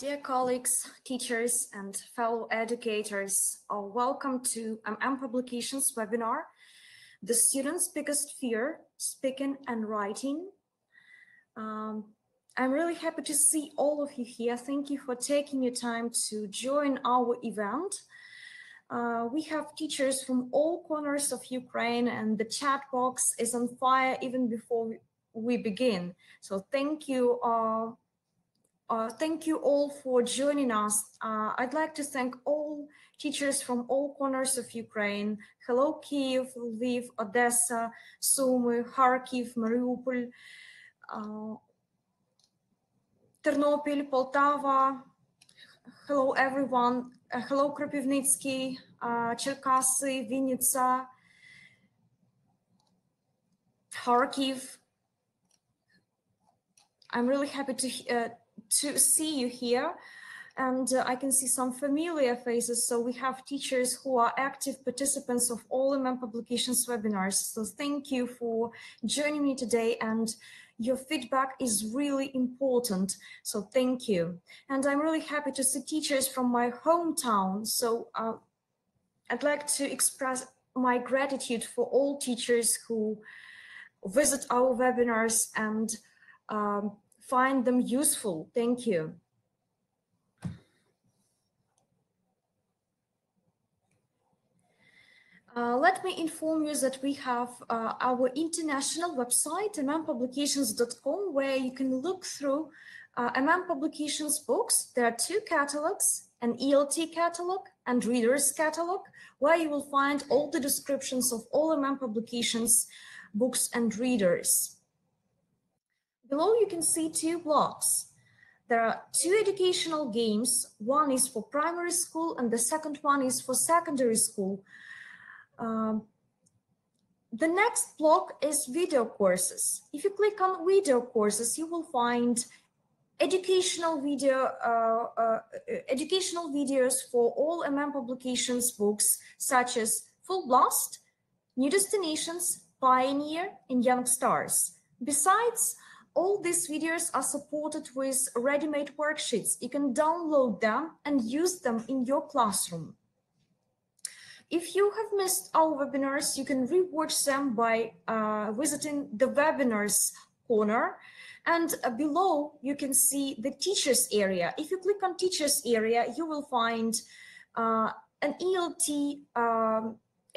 Dear colleagues, teachers, and fellow educators, welcome to Publications webinar, The Student's Biggest Fear, Speaking and Writing. I'm really happy to see all of you here. Thank you for taking your time to join our event. We have teachers from all corners of Ukraine, and the chat box is on fire even before we begin. So thank you. Thank you all for joining us. I'd like to thank all teachers from all corners of Ukraine. Hello, Kyiv, Lviv, Odessa, Sumy, Kharkiv, Mariupol, Ternopil, Poltava. Hello, everyone. Hello, Kropivnitsky, Cherkasy, Vinnytsia, Kharkiv. I'm really happy to see you here, and I can see some familiar faces. So we have teachers who are active participants of all Publications webinars. So thank you for joining me today, and your feedback is really important. So thank you. And I'm really happy to see teachers from my hometown. So I'd like to express my gratitude for all teachers who visit our webinars and find them useful. Thank you. Let me inform you that we have our international website, publications.com, where you can look through Publications books. There are two catalogs, an ELT catalog and reader's catalog, where you will find all the descriptions of all Publications books and readers. Below you can see two blocks. There are two educational games. One is for primary school and the second one is for secondary school. The next block is video courses. If you click on video courses, you will find educational videos for all Publications books, such as Full Blast, New Destinations, Pioneer, and Young Stars. Besides, all these videos are supported with ready-made worksheets. You can download them and use them in your classroom. If you have missed our webinars, you can rewatch them by visiting the webinars corner. And below, you can see the teachers area. If you click on teachers area, you will find an ELT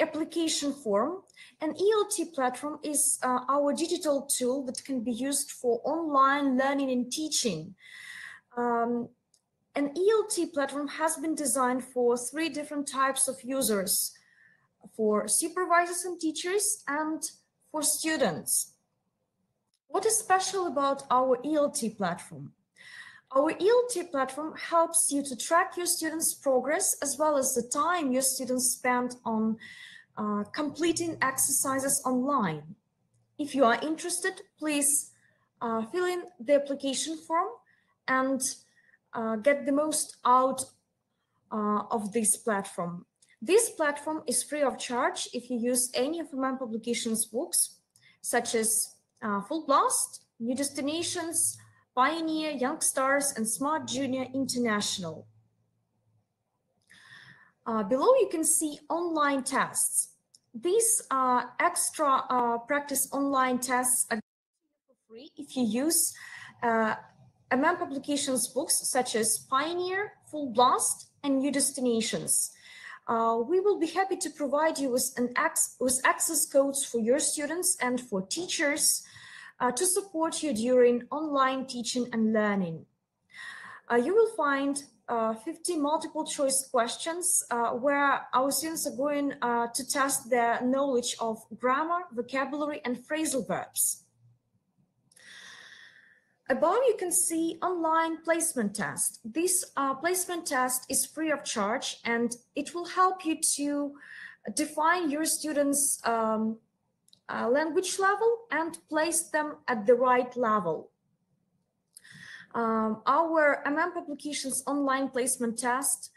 application form. An ELT platform is our digital tool that can be used for online learning and teaching. An ELT platform has been designed for three different types of users: for supervisors and teachers and for students. What is special about our ELT platform? Our ELT platform helps you to track your students' progress as well as the time your students spend on completing exercises online. If you are interested, please fill in the application form and get the most out of this platform. This platform is free of charge if you use any of Publications books, such as Full Blast, New Destinations, Pioneer, Young Stars, and Smart Junior International. Below you can see online tests. These extra practice online tests are for free if you use Publications books such as Pioneer, Full Blast, and New Destinations. We will be happy to provide you with access codes for your students and for teachers to support you during online teaching and learning. You will find 50 multiple choice questions where our students are going to test their knowledge of grammar, vocabulary, and phrasal verbs. Above you can see online placement test. This placement test is free of charge, and it will help you to define your students' language level and place them at the right level. Our Publications online placement test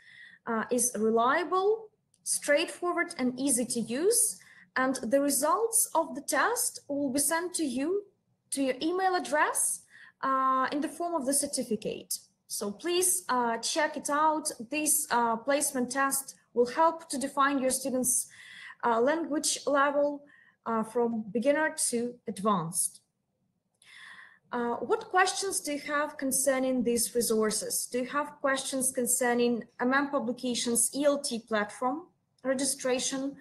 is reliable, straightforward, and easy to use, and the results of the test will be sent to you to your email address in the form of the certificate. So please check it out. This placement test will help to define your students' language level from beginner to advanced. What questions do you have concerning these resources? Do you have questions concerning MM Publications ELT platform registration?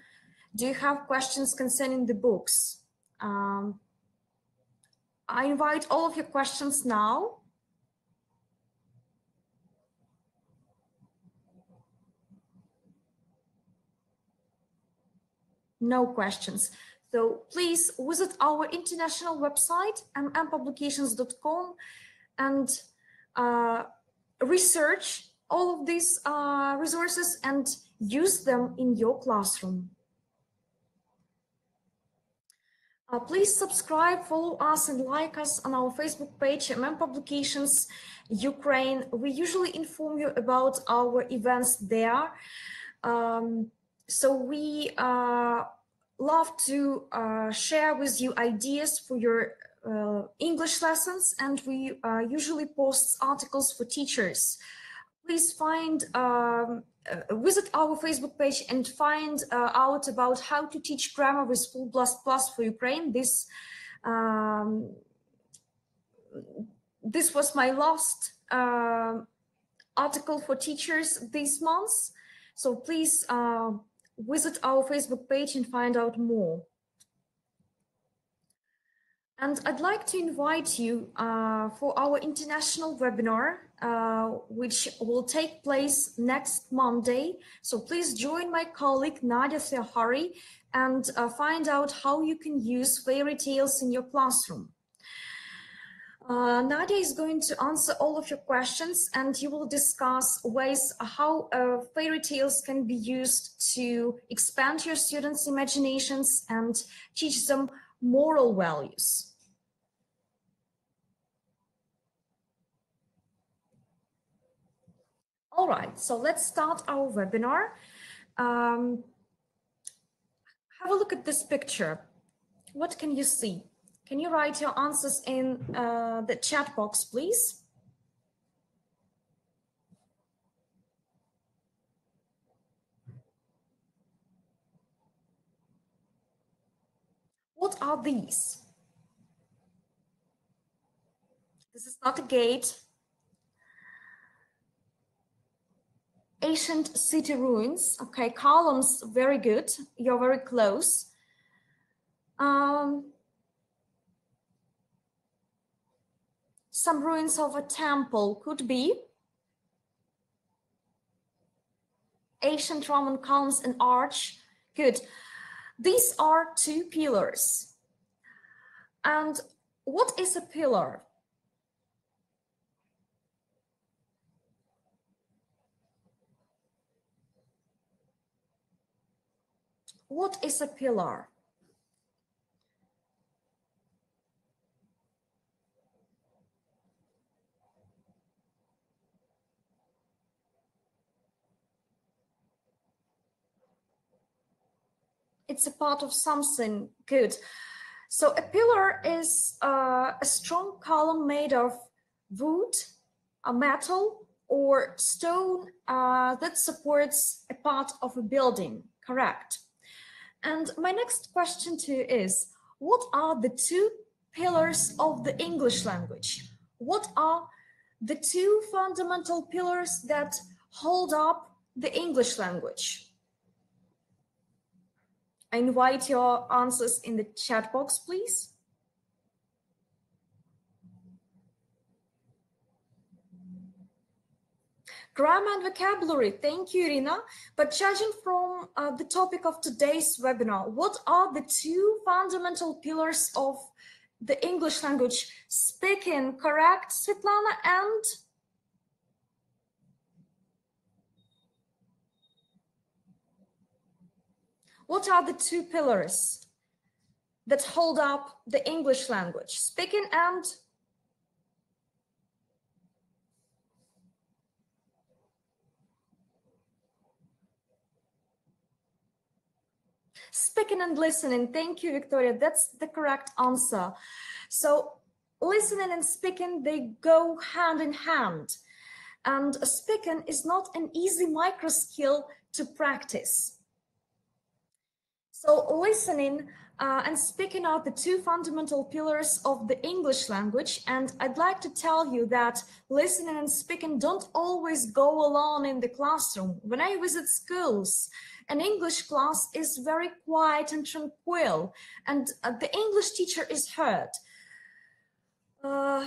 Do you have questions concerning the books? I invite all of your questions now. No questions. So please visit our international website, mmpublications.com, and research all of these resources and use them in your classroom. Please subscribe, follow us, and like us on our Facebook page, MM Publications Ukraine. We usually inform you about our events there. So we love to share with you ideas for your English lessons, and we usually post articles for teachers. Please visit our Facebook page and find out about how to teach grammar with Full Blast Plus for Ukraine. This was my last article for teachers this month. So please visit our Facebook page and find out more. And I'd like to invite you for our international webinar, which will take place next Monday. So please join my colleague Nadia Theohari and find out how you can use fairy tales in your classroom. Nadia is going to answer all of your questions, and you will discuss ways how fairy tales can be used to expand your students' imaginations and teach them moral values. All right, so let's start our webinar. Have a look at this picture. What can you see? Can you write your answers in the chat box, please? What are these? This is not a gate. Ancient city ruins. Okay, columns, very good. You're very close. Some ruins of a temple could be. Ancient Roman columns and arch. Good. These are two pillars. And what is a pillar? What is a pillar? It's a part of something. Good. So a pillar is a strong column made of wood, a metal, or stone that supports a part of a building. Correct. And my next question to you is, what are the two pillars of the English language? What are the two fundamental pillars that hold up the English language? I invite your answers in the chat box, please. Grammar and vocabulary, thank you, Irina. But judging from the topic of today's webinar, what are the two fundamental pillars of the English language? Speaking, correct, Svetlana? And what are the two pillars that hold up the English language? Speaking and speaking and listening. Thank you, Victoria. That's the correct answer. So listening and speaking, they go hand in hand. And speaking is not an easy micro skill to practice. So listening and speaking are the two fundamental pillars of the English language. And I'd like to tell you that listening and speaking don't always go alone in the classroom. When I visit schools, an English class is very quiet and tranquil, and the English teacher is heard.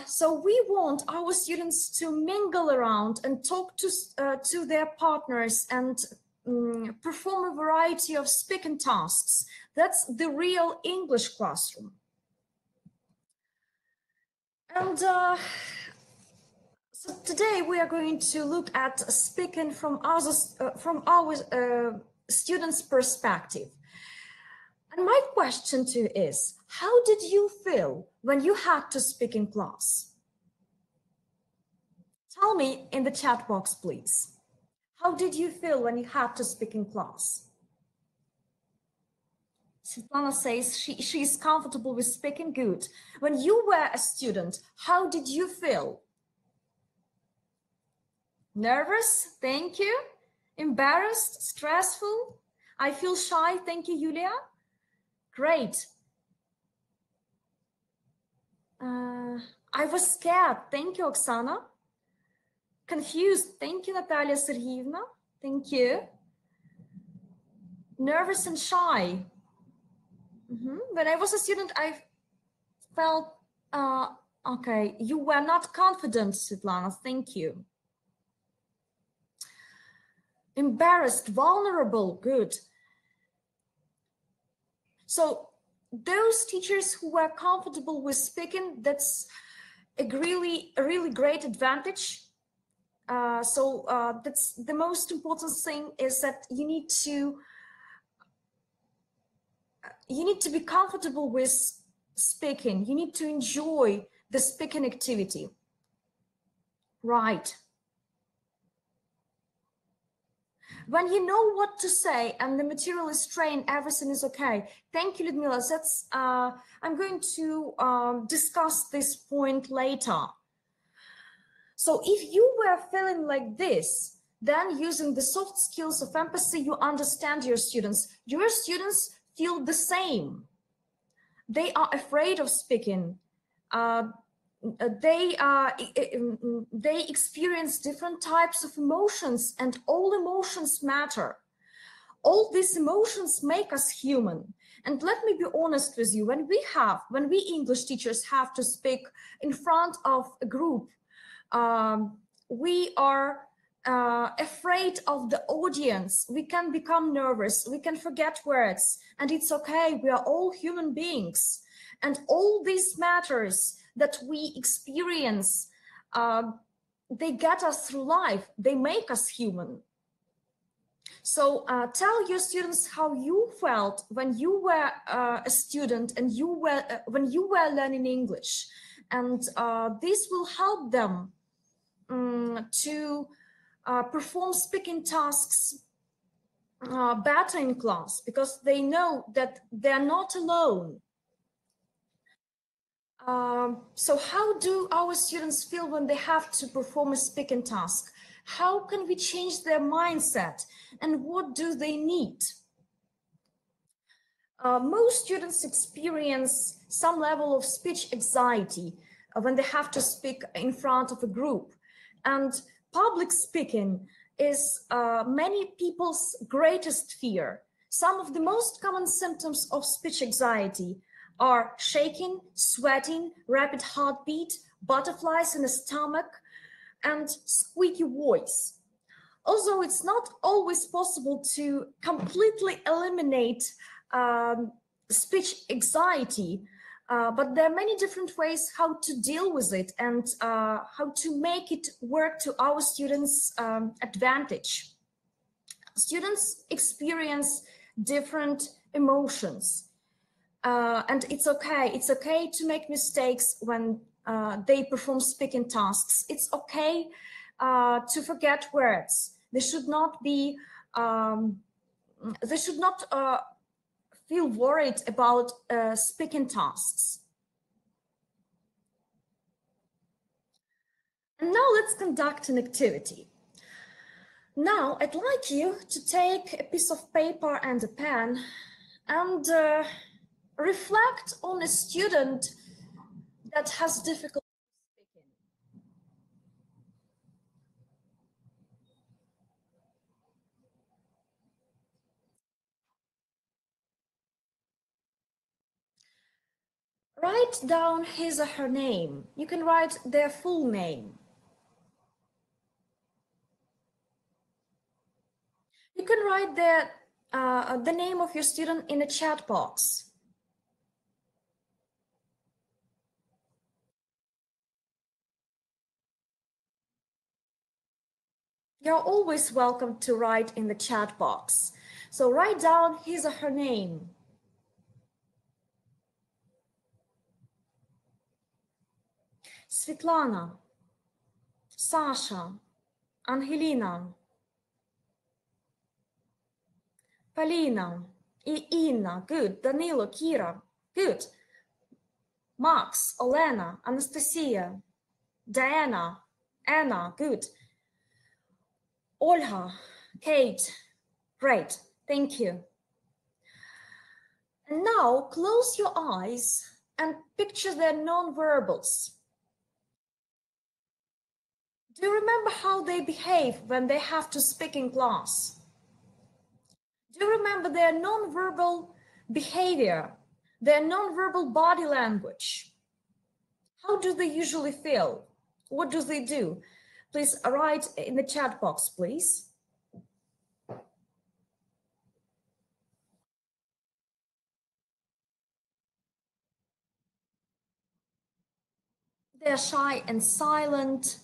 So we want our students to mingle around and talk to their partners and perform a variety of speaking tasks. That's the real English classroom. And so today we are going to look at speaking from our students' perspective. And my question to you is, how did you feel when you had to speak in class? Tell me in the chat box, please. How did you feel when you had to speak in class? Svetlana says she is comfortable with speaking. Good. When you were a student, how did you feel? Nervous? Thank you. Embarrassed? Stressful? I feel shy. Thank you, Julia. Great. I was scared. Thank you, Oksana. Confused. Thank you, Natalia Sergeyevna. Thank you. Nervous and shy. When I was a student, I felt, okay, you were not confident, Svetlana. Thank you. Embarrassed, vulnerable. Good. So those teachers who were comfortable with speaking, that's a really great advantage. That's the most important thing, is that you need to be comfortable with speaking. You need to enjoy the speaking activity. Right. When you know what to say and the material is trained, everything is okay. Thank you, Ludmila. That's, I'm going to discuss this point later. So if you were feeling like this, then using the soft skills of empathy, you understand your students. Your students feel the same. They are afraid of speaking. They experience different types of emotions, and all emotions matter. All these emotions make us human. And let me be honest with you, when we English teachers have to speak in front of a group, we are afraid of the audience. We can become nervous, we can forget words, and it's okay. We are all human beings, and all these matters that we experience, they get us through life, they make us human. So tell your students how you felt when you were a student and when you were learning English, and this will help them to perform speaking tasks better in class, because they know that they're not alone. So how do our students feel when they have to perform a speaking task? How can we change their mindset, and what do they need? Most students experience some level of speech anxiety when they have to speak in front of a group, and public speaking is many people's greatest fear. Some of the most common symptoms of speech anxiety are shaking, sweating, rapid heartbeat, butterflies in the stomach, and squeaky voice. Although it's not always possible to completely eliminate speech anxiety, but there are many different ways how to deal with it and how to make it work to our students' advantage. Students experience different emotions. And it's okay to make mistakes when they perform speaking tasks. It's okay to forget words. They should not be, feel worried about speaking tasks. And now let's conduct an activity. Now, I'd like you to take a piece of paper and a pen and reflect on a student that has difficulty speaking. Write down his or her name. You can write their full name. You can write the name of your student in a chat box. You're always welcome to write in the chat box. So write down his or her name. Svetlana, Sasha, Angelina, Полина, Inna, good. Danilo, Kira, good. Max, Olena, Anastasia, Diana, Anna, good. Olha, Kate, great, thank you. And now close your eyes and picture their non-verbals. Do you remember how they behave when they have to speak in class? Do you remember their non-verbal behavior, their non-verbal body language? How do they usually feel? What do they do? Please write in the chat box, please. They're shy and silent.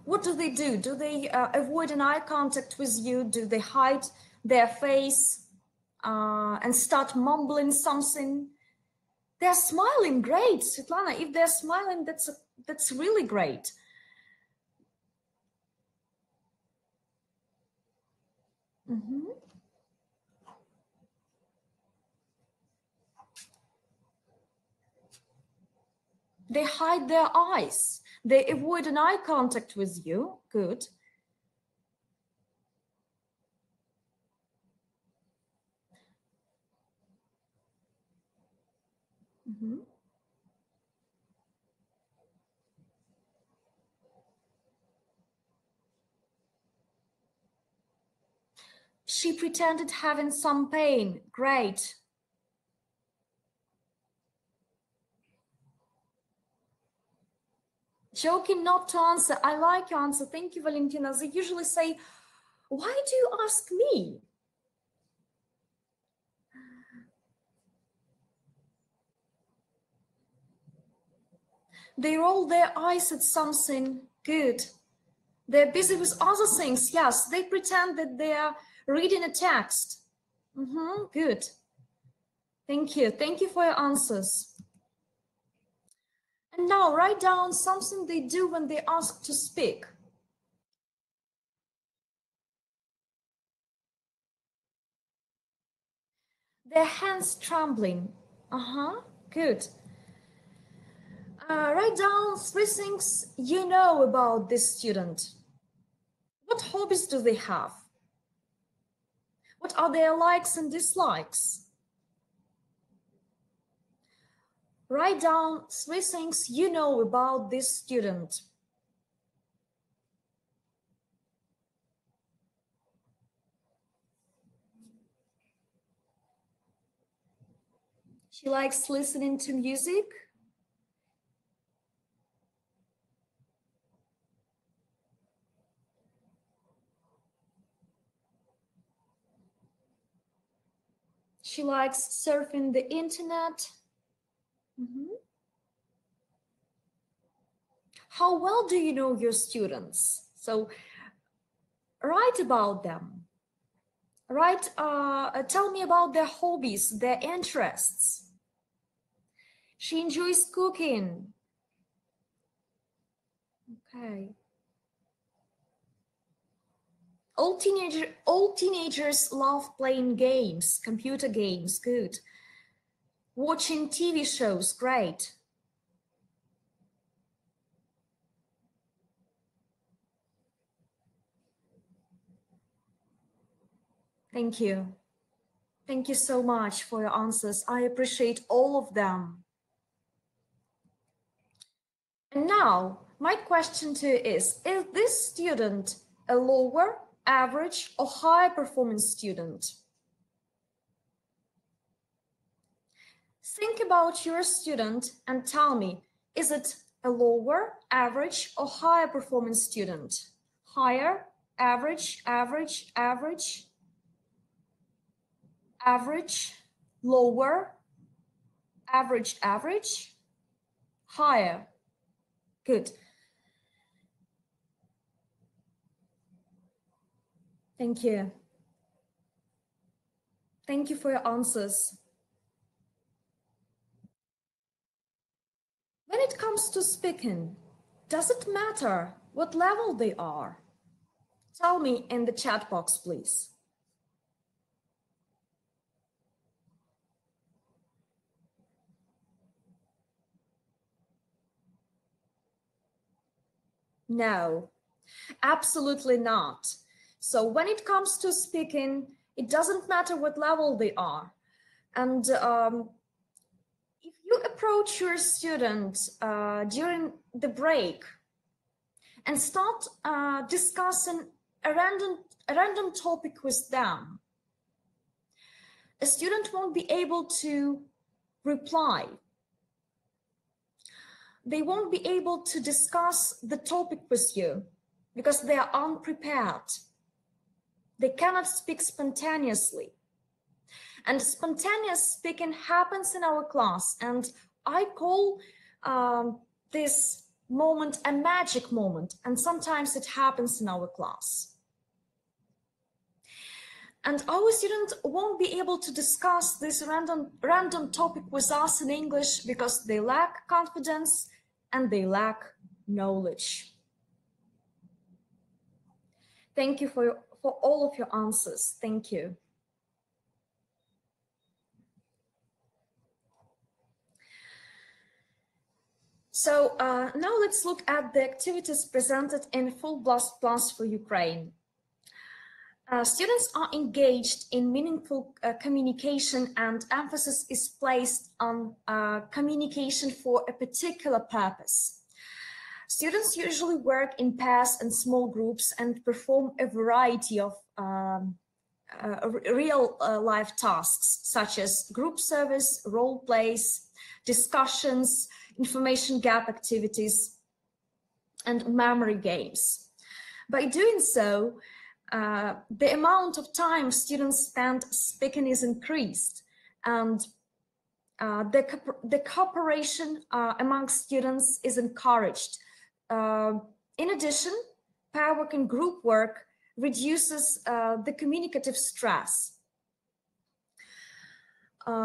What do they do? Do they avoid an eye contact with you? Do they hide their face and start mumbling something? They're smiling, great, Svetlana. If they're smiling, that's really great. They hide their eyes. They avoid an eye contact with you. Good. She pretended having some pain. Great. Joking not to answer. I like your answer. Thank you, Valentina. They usually say, why do you ask me? They roll their eyes at something. Good. They're busy with other things. Yes, they pretend that they are reading a text. Good. Thank you. Thank you for your answers. And now write down something they do when they ask to speak. Their hands trembling. Good. Write down 3 things you know about this student. What hobbies do they have? What are their likes and dislikes? Write down 3 things you know about this student. She likes listening to music. She likes surfing the internet. How well do you know your students? So write about them. Write, tell me about their hobbies, their interests. She enjoys cooking. Okay. All teenagers love playing games, computer games, good. Watching TV shows, great. Thank you. Thank you so much for your answers. I appreciate all of them. And now, my question to you is this student a lower, average, or high performance student? Think about your student and tell me, is it a lower, average, or higher performance student? Higher, average, average, average, average, lower, average, average, higher. Good. Thank you. Thank you for your answers. When it comes to speaking, does it matter what level they are? Tell me in the chat box, please. No, absolutely not. So when it comes to speaking, it doesn't matter what level they are. And if you approach your student during the break and start discussing a random topic with them, a student won't be able to reply. They won't be able to discuss the topic with you because they are unprepared. They cannot speak spontaneously. And spontaneous speaking happens in our class. And I call this moment a magic moment. And sometimes it happens in our class. And our students won't be able to discuss this random topic with us in English because they lack confidence and they lack knowledge. Thank you for all of your answers. Thank you. So now let's look at the activities presented in Full Blast Plus for Ukraine. Students are engaged in meaningful communication, and emphasis is placed on communication for a particular purpose. Students usually work in pairs and small groups and perform a variety of real-life tasks, such as group service, role plays, discussions, information gap activities, and memory games. By doing so, the amount of time students spend speaking is increased, and the cooperation among students is encouraged. In addition, pair work and group work reduces the communicative stress.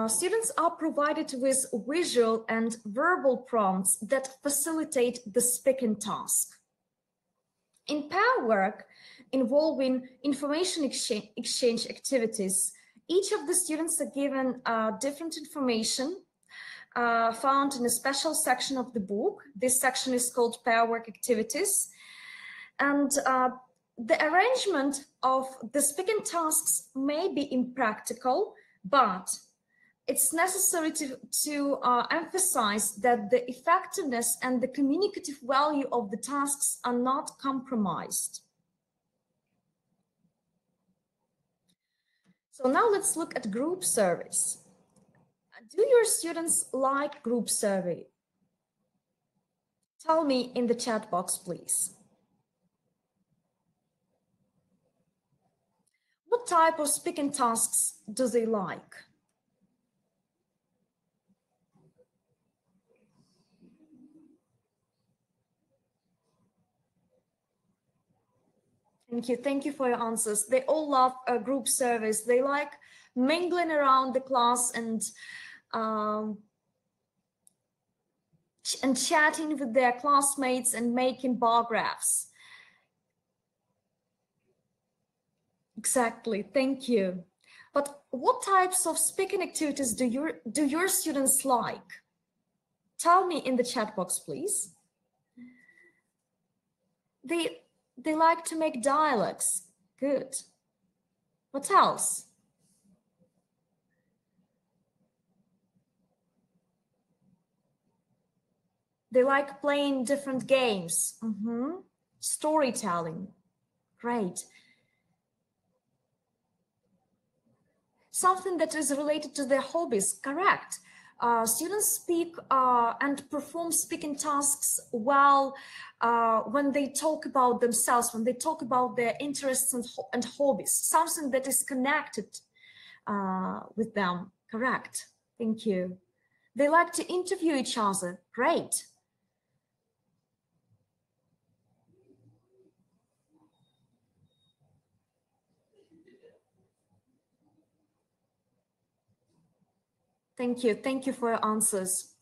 Students are provided with visual and verbal prompts that facilitate the speaking task. In pair work, involving information exchange activities, each of the students are given different information found in a special section of the book. This section is called pair work activities. And the arrangement of the speaking tasks may be impractical, but it's necessary to emphasize that the effectiveness and the communicative value of the tasks are not compromised. So now let's look at group surveys. Do your students like group survey? Tell me in the chat box, please. What type of speaking tasks do they like? Thank you for your answers. They all love group surveys. They like mingling around the class and chatting with their classmates and making bar graphs. Exactly, thank you. But what types of speaking activities do your students like? Tell me in the chat box, please. They like to make dialogues. Good. What else? They like playing different games. Storytelling. Great. Something that is related to their hobbies. Correct. Students speak and perform speaking tasks well when they talk about themselves, when they talk about their interests and hobbies, something that is connected with them. Correct. Thank you. They like to interview each other. Great. Thank you. Thank you for your answers.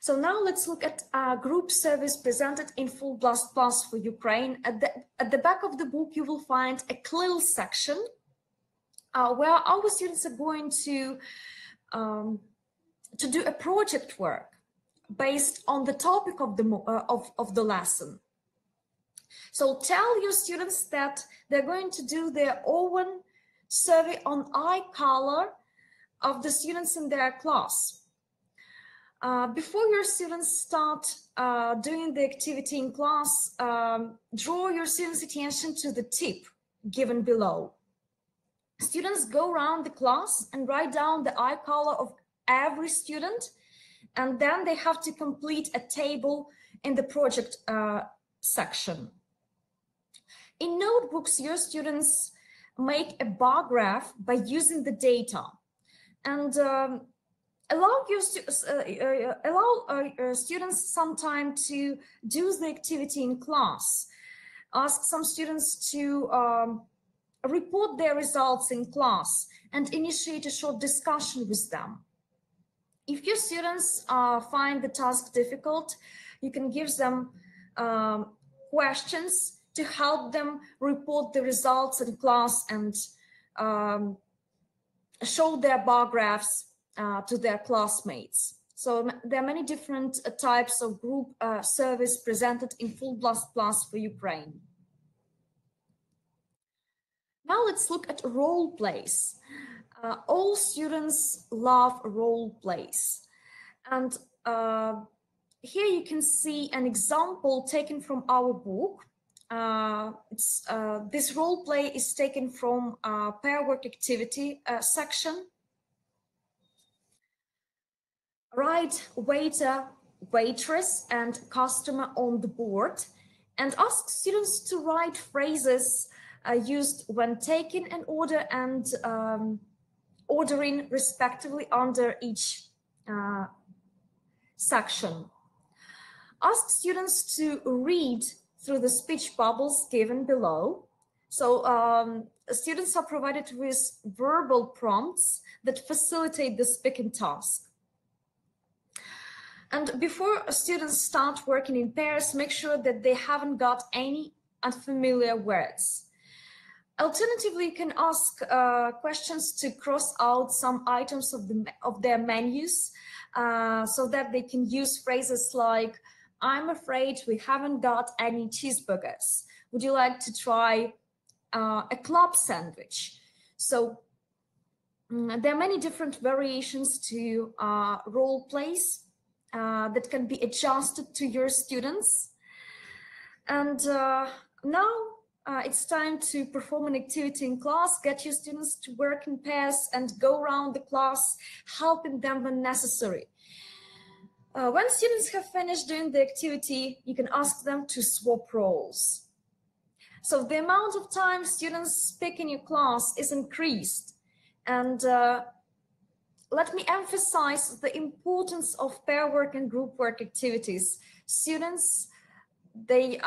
So now let's look at group service presented in full blast plus for Ukraine. At the back of the book, you will find a little section where our students are going to do a project work based on the topic of the lesson. So tell your students that they're going to do their own survey on eye color of the students in their class. Before your students start doing the activity in class, draw your students' attention to the tip given below. Students go around the class and write down the eye color of every student, and then they have to complete a table in the project section. In notebooks, your students make a bar graph by using the data, and allow students some time to do the activity in class. Ask some students to report their results in class and initiate a short discussion with them. If your students find the task difficult, you can give them questions to help them report the results in class and show their bar graphs to their classmates. So there are many different types of group service presented in full blast plus for Ukraine. Now let's look at role plays. All students love role plays. And here you can see an example taken from our book. This role play is taken from pair work activity section. Write waiter, waitress, and customer on the board, and ask students to write phrases used when taking an order and ordering respectively under each section. Ask students to read through the speech bubbles given below. So students are provided with verbal prompts that facilitate the speaking task. And before students start working in pairs, make sure that they haven't got any unfamiliar words. Alternatively, you can ask questions to cross out some items of their menus so that they can use phrases like, I'm afraid we haven't got any cheeseburgers. Would you like to try a club sandwich? So there are many different variations to role plays that can be adjusted to your students. And now it's time to perform an activity in class. Get your students to work in pairs and go around the class, helping them when necessary. When students have finished doing the activity, you can ask them to swap roles. So the amount of time students speak in your class is increased. And let me emphasize the importance of pair work and group work activities. Students, they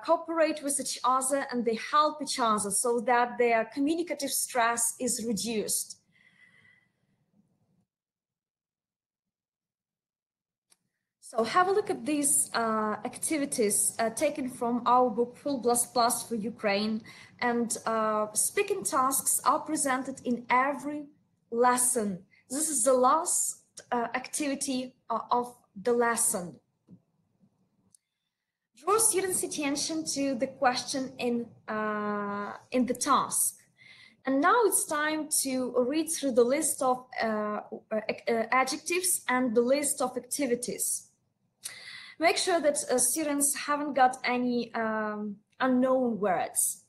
cooperate with each other and they help each other so that their communicative stress is reduced. So have a look at these activities taken from our book Full Blast Plus for Ukraine, and speaking tasks are presented in every lesson. This is the last activity of the lesson. Draw students' attention to the question in the task. And now it's time to read through the list of adjectives and the list of activities. Make sure that students haven't got any unknown words.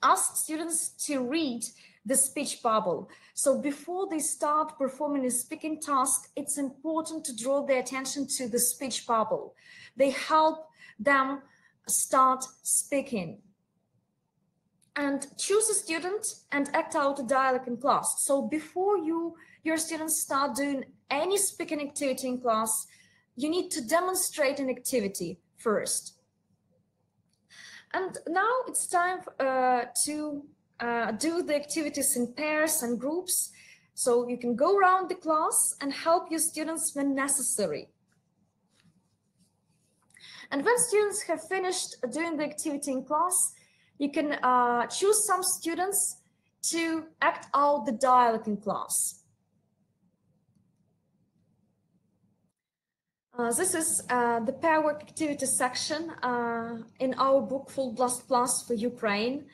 Ask students to read the speech bubble. So before they start performing a speaking task, it's important to draw their attention to the speech bubble. They help them start speaking. And choose a student and act out a dialogue in class. So before your students start doing any speaking activity in class, you need to demonstrate an activity first. And now it's time to do the activities in pairs and groups. So you can go around the class and help your students when necessary. And when students have finished doing the activity in class, you can choose some students to act out the dialogue in class. This is the pair work activity section in our book Full for Ukraine.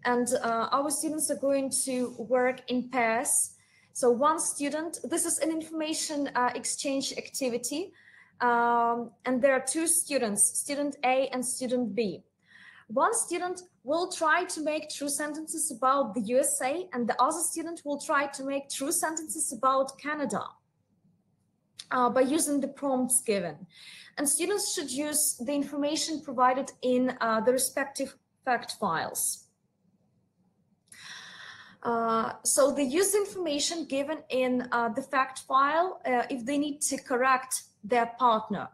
And our students are going to work in pairs. So one student, this is an information exchange activity. And there are two students, student A and student B. One student will try to make true sentences about the USA, and the other student will try to make true sentences about Canada by using the prompts given. And students should use the information provided in the respective fact files. So they use the information given in the fact file if they need to correct their partner.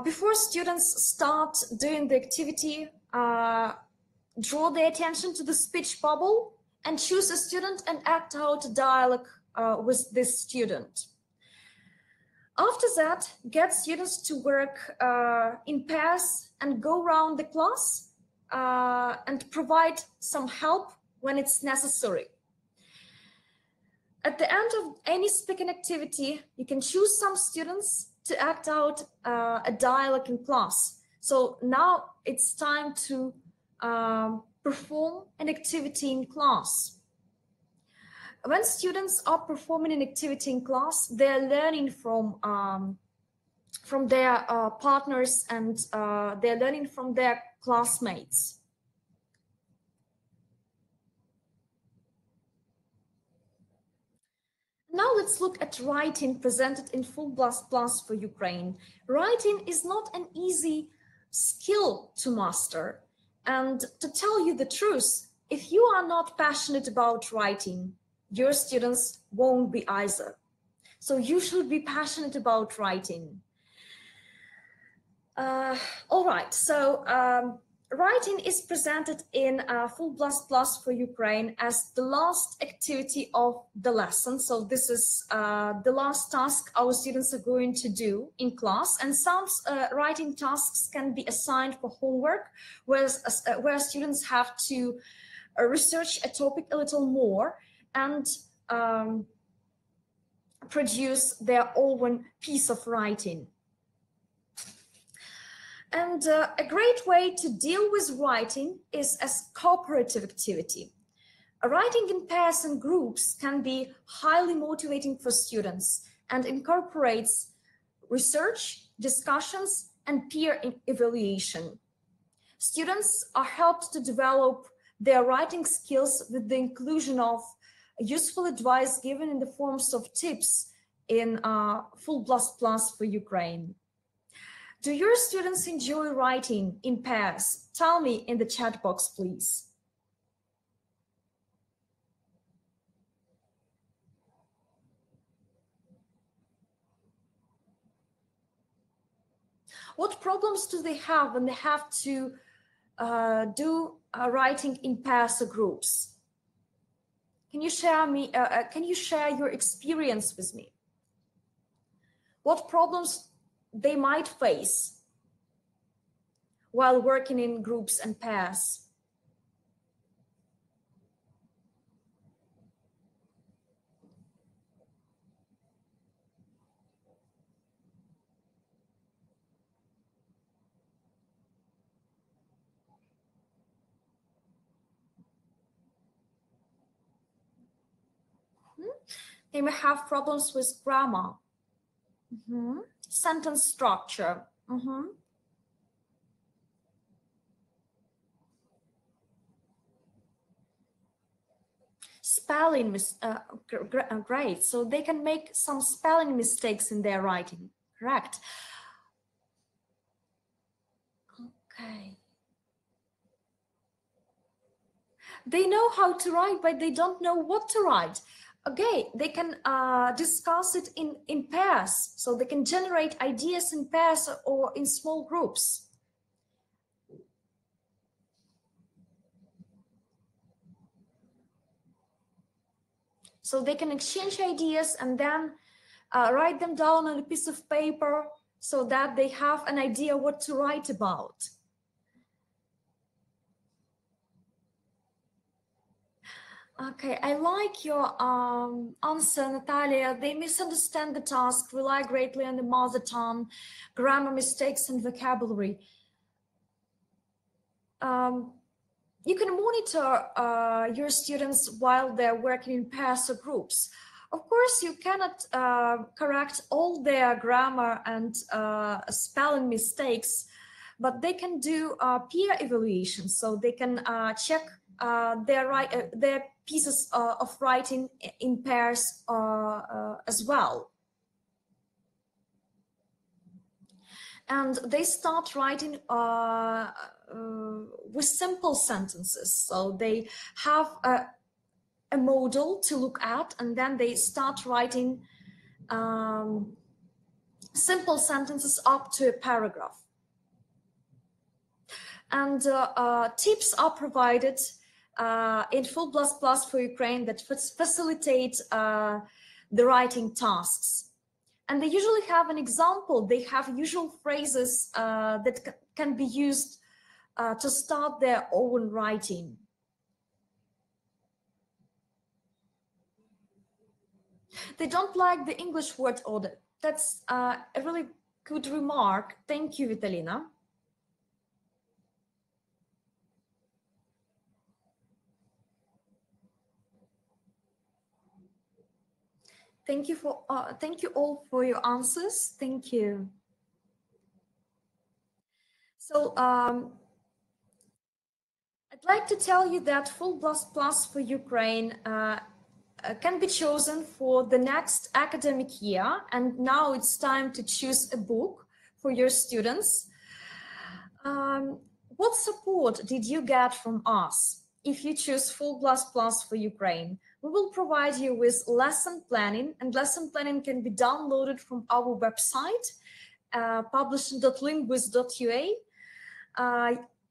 Before students start doing the activity, draw their attention to the speech bubble and choose a student and act out a dialogue with this student. After that, get students to work in pairs and go around the class and provide some help when it's necessary. At the end of any speaking activity, you can choose some students to act out a dialogue in class. So now it's time to perform an activity in class. When students are performing an activity in class, they're learning from their partners and they're learning from their classmates. Now let's look at writing presented in Full for Ukraine. Writing is not an easy skill to master. And to tell you the truth, if you are not passionate about writing, your students won't be either. So you should be passionate about writing. All right, so writing is presented in Full for Ukraine as the last activity of the lesson. So this is the last task our students are going to do in class. And some writing tasks can be assigned for homework, where students have to research a topic a little more and produce their own piece of writing. And a great way to deal with writing is as cooperative activity. Writing in pairs and groups can be highly motivating for students and incorporates research, discussions, and peer evaluation. Students are helped to develop their writing skills with the inclusion of useful advice given in the forms of tips in Full for Ukraine. Do your students enjoy writing in pairs? Tell me in the chat box, please. What problems do they have when they have to do writing in pairs or groups? Can you share your experience with me? What problems they might face while working in groups and pairs? They may have problems with grammar, sentence structure. Spelling, great. So they can make some spelling mistakes in their writing, correct? Okay. They know how to write, but they don't know what to write. Okay, they can discuss it in pairs. So they can generate ideas in pairs or in small groups. So they can exchange ideas and then write them down on a piece of paper so that they have an idea what to write about. Okay, I like your answer, Natalia. They misunderstand the task, rely greatly on the mother tongue, grammar mistakes and vocabulary. You can monitor your students while they're working in pairs or groups. Of course, you cannot correct all their grammar and spelling mistakes, but they can do peer evaluation. So they can check their pieces of writing in pairs as well. And they start writing with simple sentences. So they have a model to look at, and then they start writing simple sentences up to a paragraph. And tips are provided in Full++ for Ukraine that facilitate the writing tasks. And they usually have an example. They have usual phrases that can be used to start their own writing. They don't like the English word order. That's a really good remark. Thank you, Vitalina. Thank you all for your answers. Thank you. So I'd like to tell you that Full++ for Ukraine can be chosen for the next academic year, and now it's time to choose a book for your students. What support did you get from us? If you choose Full++ for Ukraine, we will provide you with lesson planning, and lesson planning can be downloaded from our website, publishing.linguist.ua.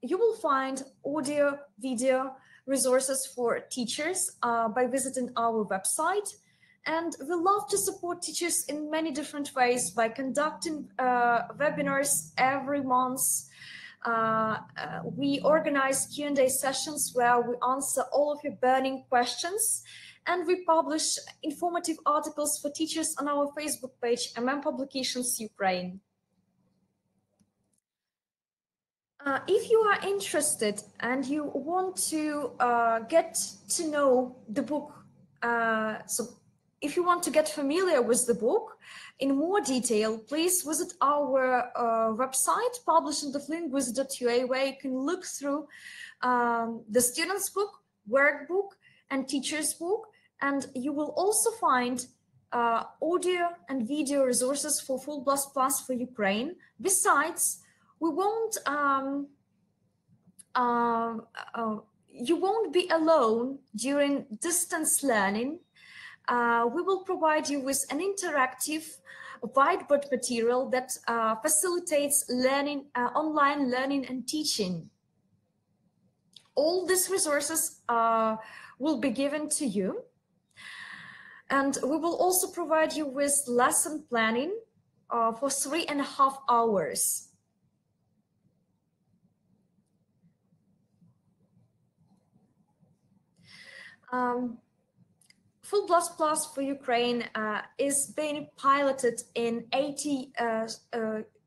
You will find audio, video resources for teachers by visiting our website. And we love to support teachers in many different ways by conducting webinars every month. We organize Q&A sessions where we answer all of your burning questions, and we publish informative articles for teachers on our Facebook page, Publications Ukraine. If you are interested and you want to get to know the book, so if you want to get familiar with the book in more detail, please visit our website, publishing.linguist.ua, where you can look through the student's book, workbook, and teacher's book. And you will also find audio and video resources for Full++ for Ukraine. Besides, we won't, you won't be alone during distance learning. We will provide you with an interactive whiteboard material that facilitates learning, online learning and teaching. All these resources will be given to you. And we will also provide you with lesson planning for 3.5 hours. Full++ for Ukraine is being piloted in 80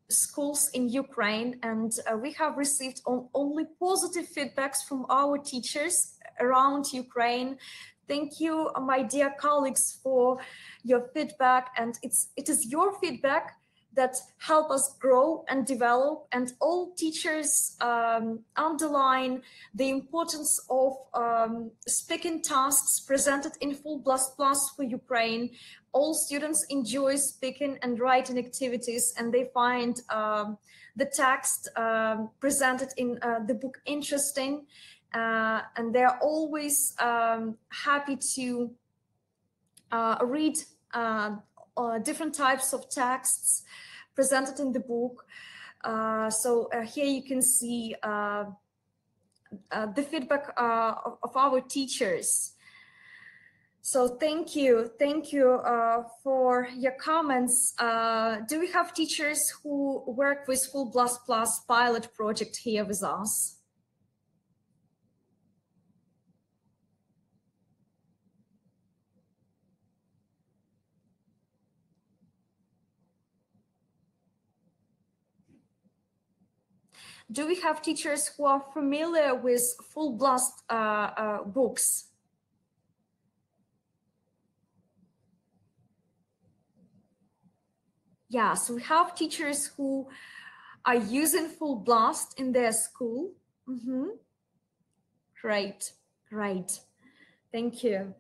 schools in Ukraine, and we have received only positive feedbacks from our teachers around Ukraine Thank you, my dear colleagues, for your feedback. And it is your feedback that help us grow and develop. And all teachers underline the importance of speaking tasks presented in full plus for Ukraine. All students enjoy speaking and writing activities, and they find the text presented in the book interesting. And they're always happy to read different types of texts presented in the book. So here you can see the feedback of our teachers. So thank you for your comments. Do we have teachers who work with Full Plus pilot project here with us? Do we have teachers who are familiar with Full Blast books? Yeah, so we have teachers who are using Full Blast in their school. Great. Thank you.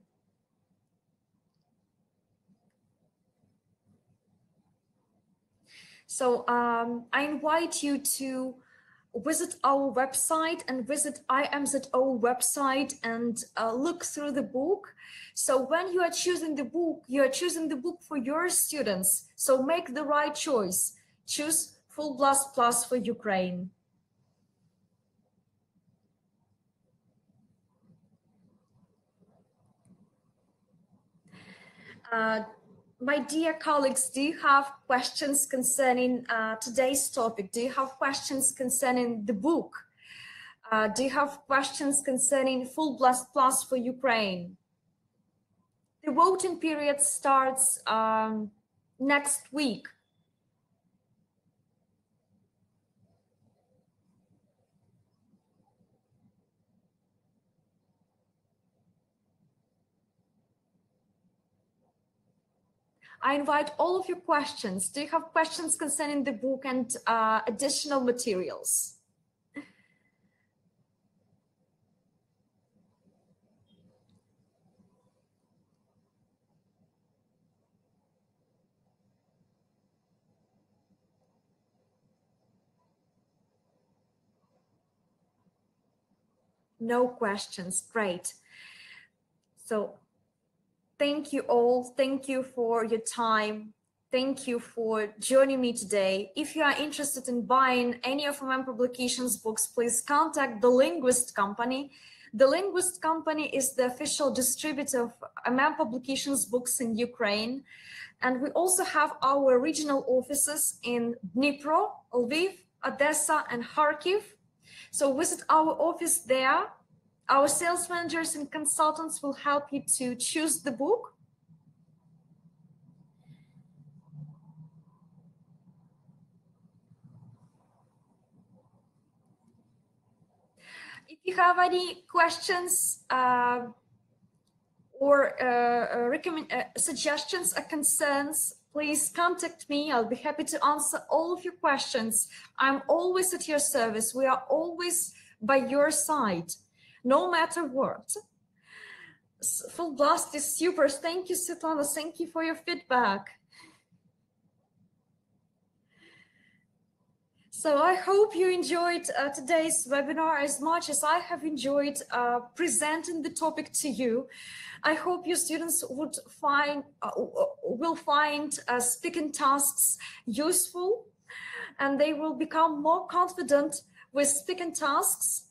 So I invite you to visit our website and visit IMZO website and look through the book. So when you are choosing the book, you are choosing the book for your students. So make the right choice. Choose Full Blast Plus for Ukraine. My dear colleagues, do you have questions concerning today's topic? Do you have questions concerning the book? Do you have questions concerning Full Blast Plus for Ukraine? The voting period starts next week. I invite all of your questions. Do you have questions concerning the book and additional materials? No questions. Great. So thank you all. Thank you for your time. Thank you for joining me today. If you are interested in buying any of MM Publications books, please contact The Linguist Company. The Linguist Company is the official distributor of MM Publications books in Ukraine. And we also have our regional offices in Dnipro, Lviv, Odessa, and Kharkiv. So visit our office there. Our sales managers and consultants will help you to choose the book. If you have any questions or suggestions or concerns, please contact me. I'll be happy to answer all of your questions. I'm always at your service. We are always by your side, no matter what. Full Blast is super. Thank you, Svetlana. Thank you for your feedback. So I hope you enjoyed today's webinar as much as I have enjoyed presenting the topic to you. I hope your students will find speaking tasks useful, and they will become more confident with speaking tasks.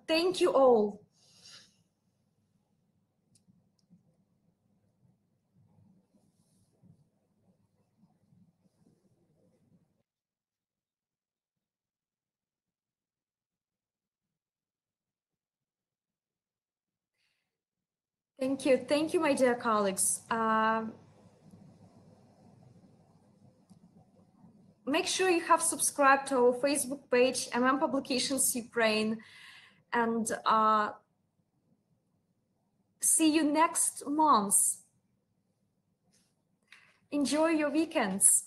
Thank you all. Thank you, my dear colleagues. Make sure you have subscribed to our Facebook page, MM Publications Ukraine, and See you next month. Enjoy your weekends.